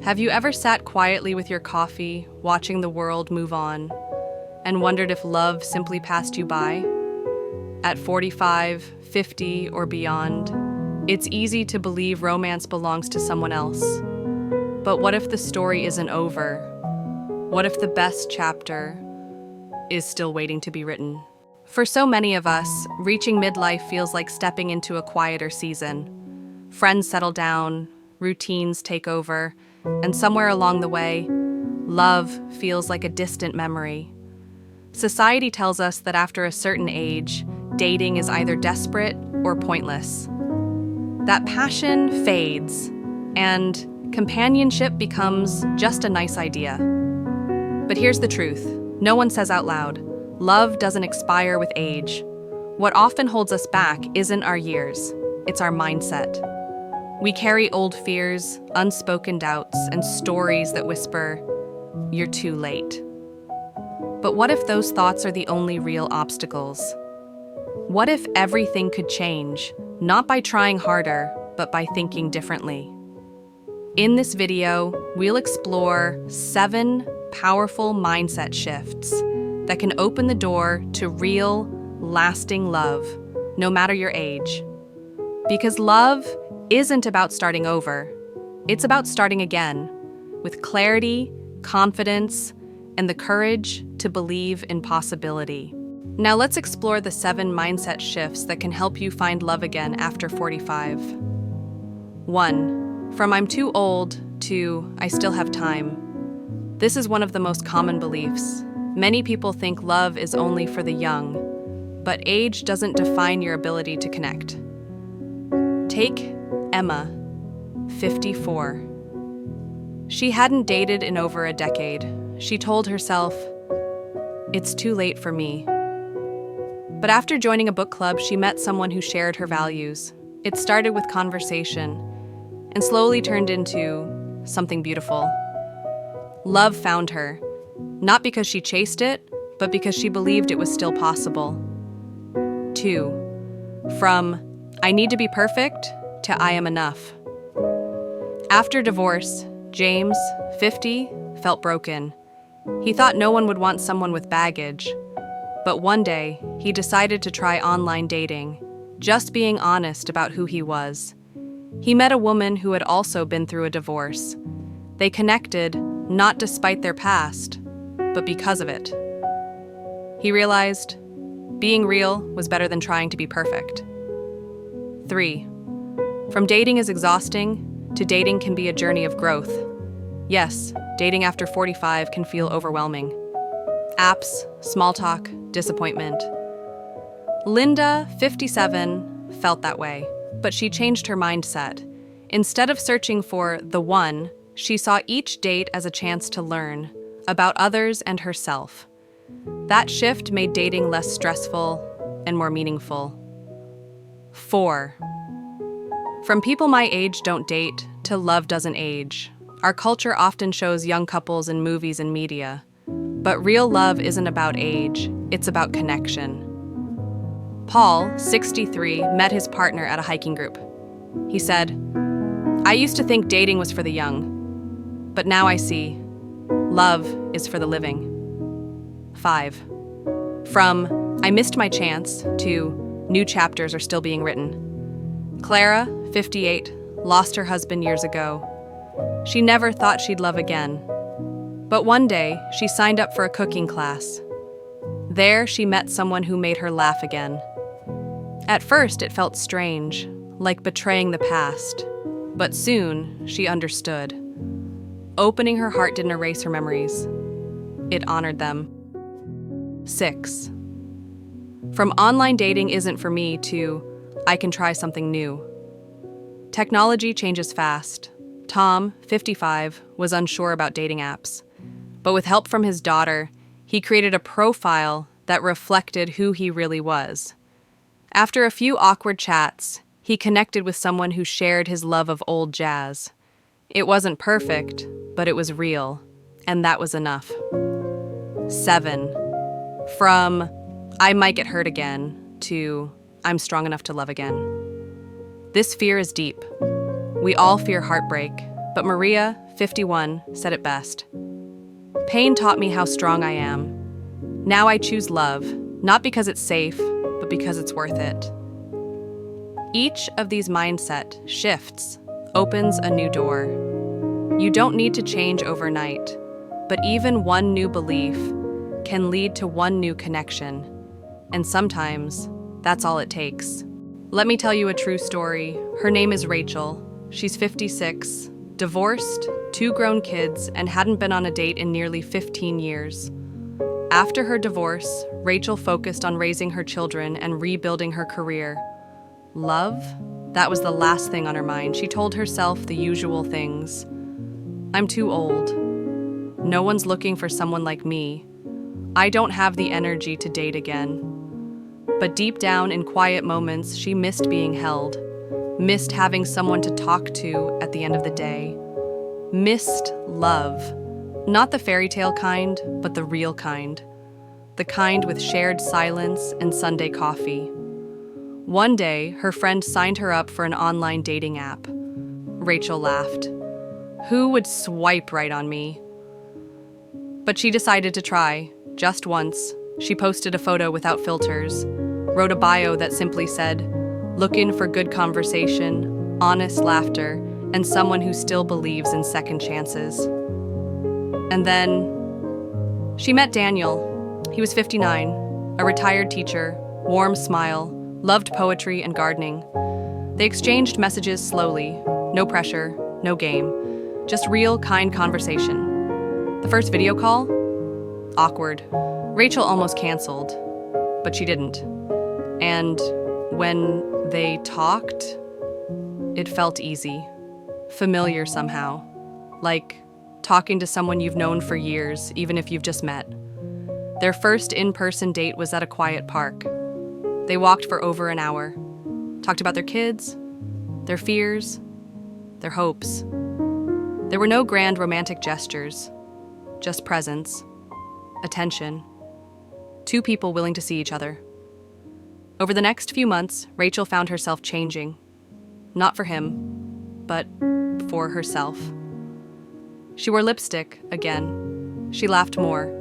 Have you ever sat quietly with your coffee, watching the world move on, and wondered if love simply passed you by? At 45, 50, or beyond, it's easy to believe romance belongs to someone else. But what if the story isn't over? What if the best chapter is still waiting to be written? For so many of us, reaching midlife feels like stepping into a quieter season. Friends settle down, routines take over, and somewhere along the way, love feels like a distant memory. Society tells us that after a certain age, dating is either desperate or pointless. That passion fades, and companionship becomes just a nice idea. But here's the truth. No one says out loud, love doesn't expire with age. What often holds us back isn't our years, it's our mindset. We carry old fears, unspoken doubts, and stories that whisper, "You're too late." But what if those thoughts are the only real obstacles? What if everything could change, not by trying harder, but by thinking differently? In this video, we'll explore 7 powerful mindset shifts that can open the door to real, lasting love, no matter your age. Because love isn't about starting over, it's about starting again, with clarity, confidence, and the courage to believe in possibility. Now let's explore the 7 mindset shifts that can help you find love again after 45. 1. From I'm too old to I still have time. This is one of the most common beliefs. Many people think love is only for the young, but age doesn't define your ability to connect. Take Emma, 54. She hadn't dated in over a decade. She told herself, "It's too late for me." But after joining a book club, she met someone who shared her values. It started with conversation and slowly turned into something beautiful. Love found her, not because she chased it, but because she believed it was still possible. 2. From I need to be perfect to I am enough. After divorce, James, 50, felt broken. He thought no one would want someone with baggage. But one day, he decided to try online dating, just being honest about who he was. He met a woman who had also been through a divorce. They connected, not despite their past, but because of it. He realized being real was better than trying to be perfect. 3. From dating is exhausting to dating can be a journey of growth. Yes, dating after 45 can feel overwhelming. Apps, small talk, disappointment. Linda, 57, felt that way, but she changed her mindset. Instead of searching for the one, she saw each date as a chance to learn about others and herself. That shift made dating less stressful and more meaningful. 4. From people my age don't date to love doesn't age. Our culture often shows young couples in movies and media. But real love isn't about age, it's about connection. Paul, 63, met his partner at a hiking group. He said, "I used to think dating was for the young, but now I see love is for the living." 5. From I missed my chance to new chapters are still being written. Clara, 58, lost her husband years ago. She never thought she'd love again. But one day, she signed up for a cooking class. There, she met someone who made her laugh again. At first, it felt strange, like betraying the past. But soon, she understood. Opening her heart didn't erase her memories. It honored them. 6. From online dating isn't for me to I can try something new. Technology changes fast. Tom, 55, was unsure about dating apps. But with help from his daughter, he created a profile that reflected who he really was. After a few awkward chats, he connected with someone who shared his love of old jazz. It wasn't perfect, but it was real, and that was enough. 7. From I might get hurt again to I'm strong enough to love again. This fear is deep. We all fear heartbreak, but Maria, 51, said it best. Pain taught me how strong I am. Now I choose love, not because it's safe, but because it's worth it. Each of these mindset shifts opens a new door. You don't need to change overnight, but even one new belief can lead to one new connection. And sometimes, that's all it takes. Let me tell you a true story. Her name is Rachel. She's 56, divorced, 2 grown kids, and hadn't been on a date in nearly 15 years. After her divorce, Rachel focused on raising her children and rebuilding her career. Love? That was the last thing on her mind. She told herself the usual things. I'm too old. No one's looking for someone like me. I don't have the energy to date again. But deep down in quiet moments, she missed being held, missed having someone to talk to at the end of the day, missed love. Not the fairy tale kind, but the real kind. The kind with shared silence and Sunday coffee. One day, her friend signed her up for an online dating app. Rachel laughed. Who would swipe right on me? But she decided to try, just once. She posted a photo without filters, wrote a bio that simply said, "Looking for good conversation, honest laughter, and someone who still believes in second chances." And then she met Daniel. He was 59, a retired teacher, warm smile, loved poetry and gardening. They exchanged messages slowly, no pressure, no game, just real, kind conversation. The first video call? Awkward. Rachel almost canceled, but she didn't. And when they talked, it felt easy, familiar somehow, like talking to someone you've known for years, even if you've just met. Their first in-person date was at a quiet park. They walked for over an hour, talked about their kids, their fears, their hopes. There were no grand romantic gestures, just presence, attention, 2 people willing to see each other. Over the next few months, Rachel found herself changing. Not for him, but for herself. She wore lipstick again. She laughed more.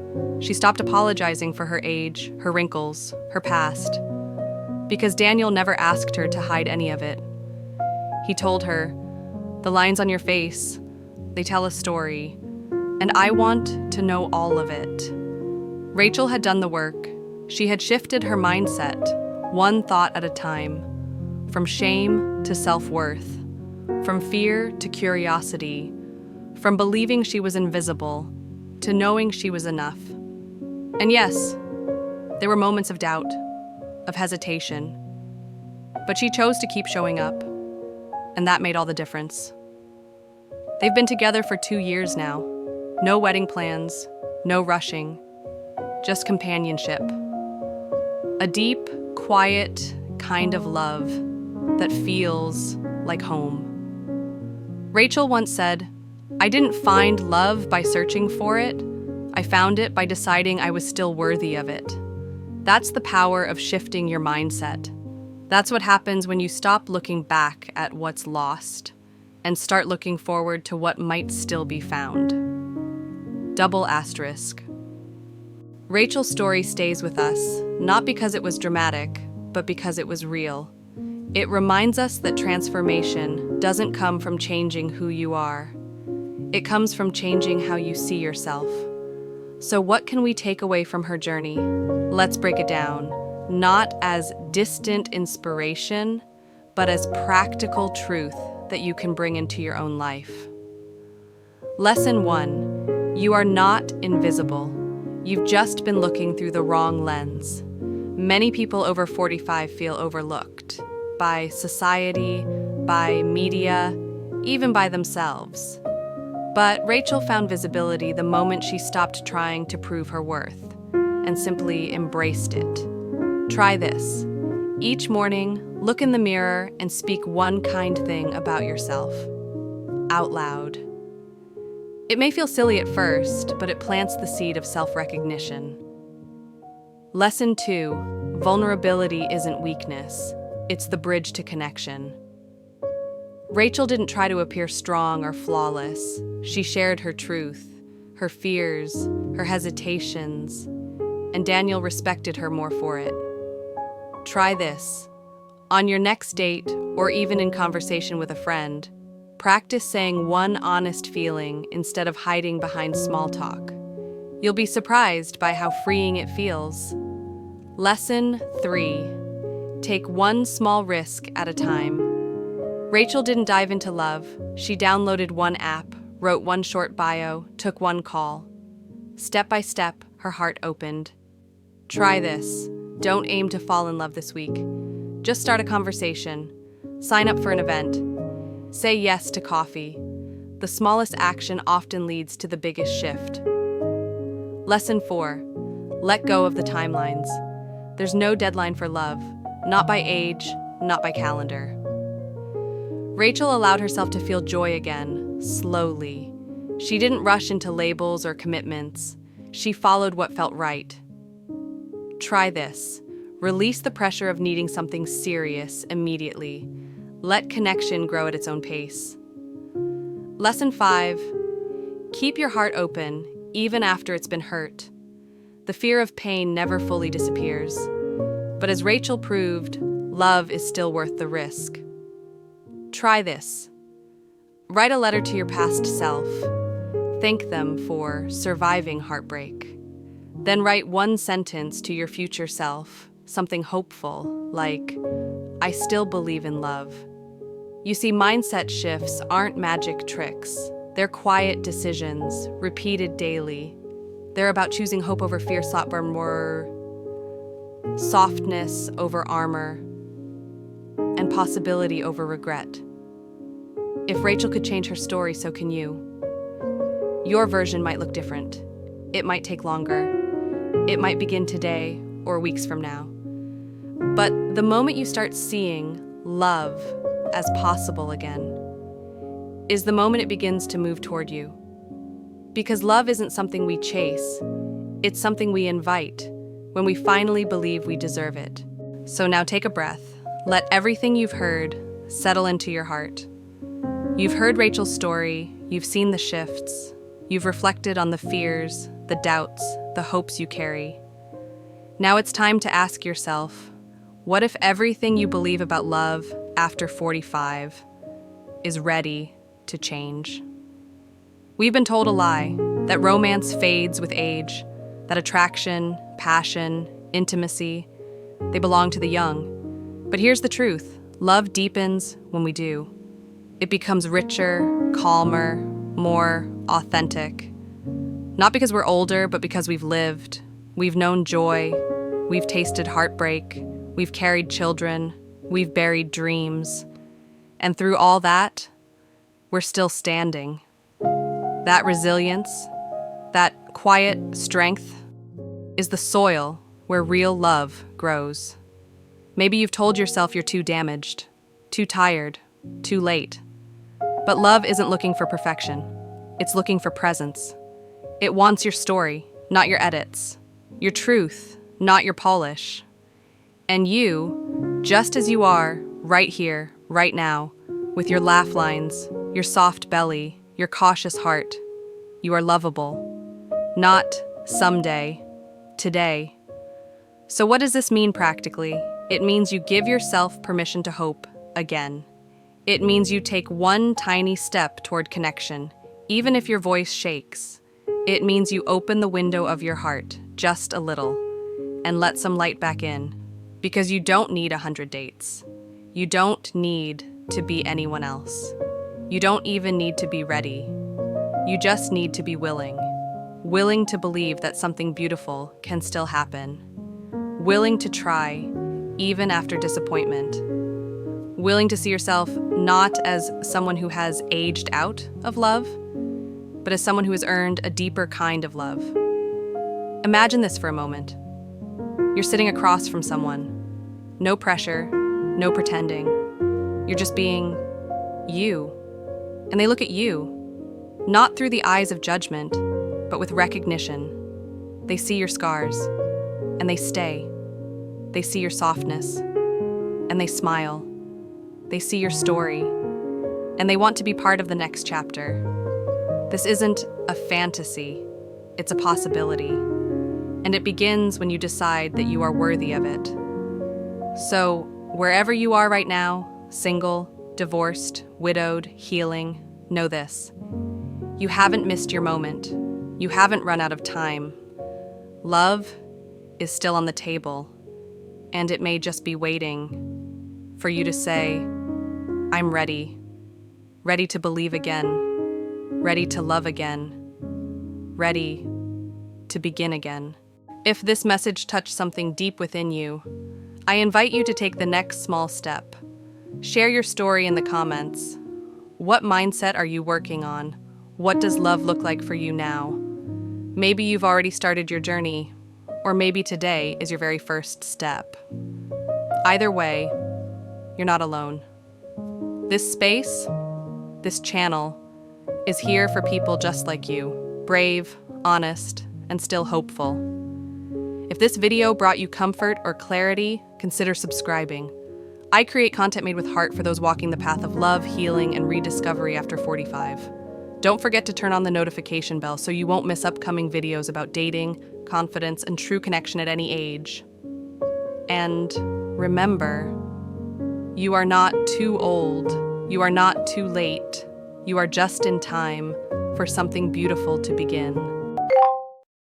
She stopped apologizing for her age, her wrinkles, her past. Because Daniel never asked her to hide any of it. He told her, "The lines on your face, they tell a story, and I want to know all of it." Rachel had done the work. She had shifted her mindset, one thought at a time, from shame to self-worth, from fear to curiosity, from believing she was invisible to knowing she was enough. And yes, there were moments of doubt, of hesitation, but she chose to keep showing up, and that made all the difference. They've been together for 2 years now. No wedding plans, no rushing, just companionship. A deep, quiet kind of love that feels like home. Rachel once said, "I didn't find love by searching for it. I found it by deciding I was still worthy of it." That's the power of shifting your mindset. That's what happens when you stop looking back at what's lost and start looking forward to what might still be found. Double asterisk. Rachel's story stays with us, not because it was dramatic, but because it was real. It reminds us that transformation doesn't come from changing who you are. It comes from changing how you see yourself. So what can we take away from her journey? Let's break it down, not as distant inspiration, but as practical truth that you can bring into your own life. Lesson 1, you are not invisible. You've just been looking through the wrong lens. Many people over 45 feel overlooked by society, by media, even by themselves. But Rachel found visibility the moment she stopped trying to prove her worth and simply embraced it. Try this. Each morning, look in the mirror and speak one kind thing about yourself, out loud. It may feel silly at first, but it plants the seed of self-recognition. Lesson 2, vulnerability isn't weakness. It's the bridge to connection. Rachel didn't try to appear strong or flawless. She shared her truth, her fears, her hesitations, and Daniel respected her more for it. Try this. On your next date, or even in conversation with a friend, practice saying one honest feeling instead of hiding behind small talk. You'll be surprised by how freeing it feels. Lesson 3. Take one small risk at a time. Rachel didn't dive into love. She downloaded one app, wrote one short bio, took one call. Step by step, her heart opened. Try this. Don't aim to fall in love this week. Just start a conversation. Sign up for an event. Say yes to coffee. The smallest action often leads to the biggest shift. Lesson 4. Let go of the timelines. There's no deadline for love, not by age, not by calendar. Rachel allowed herself to feel joy again, slowly. She didn't rush into labels or commitments. She followed what felt right. Try this. Release the pressure of needing something serious immediately. Let connection grow at its own pace. Lesson 5. Keep your heart open, even after it's been hurt. The fear of pain never fully disappears. But as Rachel proved, love is still worth the risk. Try this. Write a letter to your past self. Thank them for surviving heartbreak. Then write one sentence to your future self, something hopeful, like, I still believe in love. You see, mindset shifts aren't magic tricks. They're quiet decisions, repeated daily. They're about choosing hope over fear, more softness over armor, and possibility over regret. If Rachel could change her story, so can you. Your version might look different. It might take longer. It might begin today or weeks from now. But the moment you start seeing love as possible again is the moment it begins to move toward you. Because love isn't something we chase. It's something we invite when we finally believe we deserve it. So now take a breath. Let everything you've heard settle into your heart. You've heard Rachel's story. You've seen the shifts. You've reflected on the fears, the doubts, the hopes you carry. Now it's time to ask yourself, what if everything you believe about love after 45 is ready to change? We've been told a lie, that romance fades with age, that attraction, passion, intimacy, they belong to the young. But here's the truth, love deepens when we do. It becomes richer, calmer, more authentic. Not because we're older, but because we've lived. We've known joy, we've tasted heartbreak, we've carried children, we've buried dreams. And through all that, we're still standing. That resilience, that quiet strength, is the soil where real love grows. Maybe you've told yourself you're too damaged, too tired, too late. But love isn't looking for perfection. It's looking for presence. It wants your story, not your edits. Your truth, not your polish. And you, just as you are, right here, right now, with your laugh lines, your soft belly, your cautious heart, you are lovable. Not someday, today. So what does this mean practically? It means you give yourself permission to hope again. It means you take one tiny step toward connection, even if your voice shakes. It means you open the window of your heart just a little and let some light back in, because you don't need 100 dates. You don't need to be anyone else. You don't even need to be ready. You just need to be willing. Willing to believe that something beautiful can still happen. Willing to try, even after disappointment. Willing to see yourself not as someone who has aged out of love, but as someone who has earned a deeper kind of love. Imagine this for a moment. You're sitting across from someone. No pressure, no pretending. You're just being you. And they look at you, not through the eyes of judgment, but with recognition. They see your scars, and they stay. They see your softness, and they smile. They see your story, and they want to be part of the next chapter. This isn't a fantasy, it's a possibility, and it begins when you decide that you are worthy of it. So, wherever you are right now, single, divorced, widowed, healing, know this. You haven't missed your moment. You haven't run out of time. Love is still on the table, and it may just be waiting for you to say, I'm ready. Ready to believe again. Ready to love again. Ready to begin again. If this message touched something deep within you, I invite you to take the next small step. Share your story in the comments. What mindset are you working on? What does love look like for you now? Maybe you've already started your journey, or maybe today is your very first step. Either way, you're not alone. This space, this channel, is here for people just like you, brave, honest, and still hopeful. If this video brought you comfort or clarity, consider subscribing. I create content made with heart for those walking the path of love, healing, and rediscovery after 45. Don't forget to turn on the notification bell so you won't miss upcoming videos about dating, confidence, and true connection at any age. And remember, you are not too old, you are not too late, you are just in time for something beautiful to begin.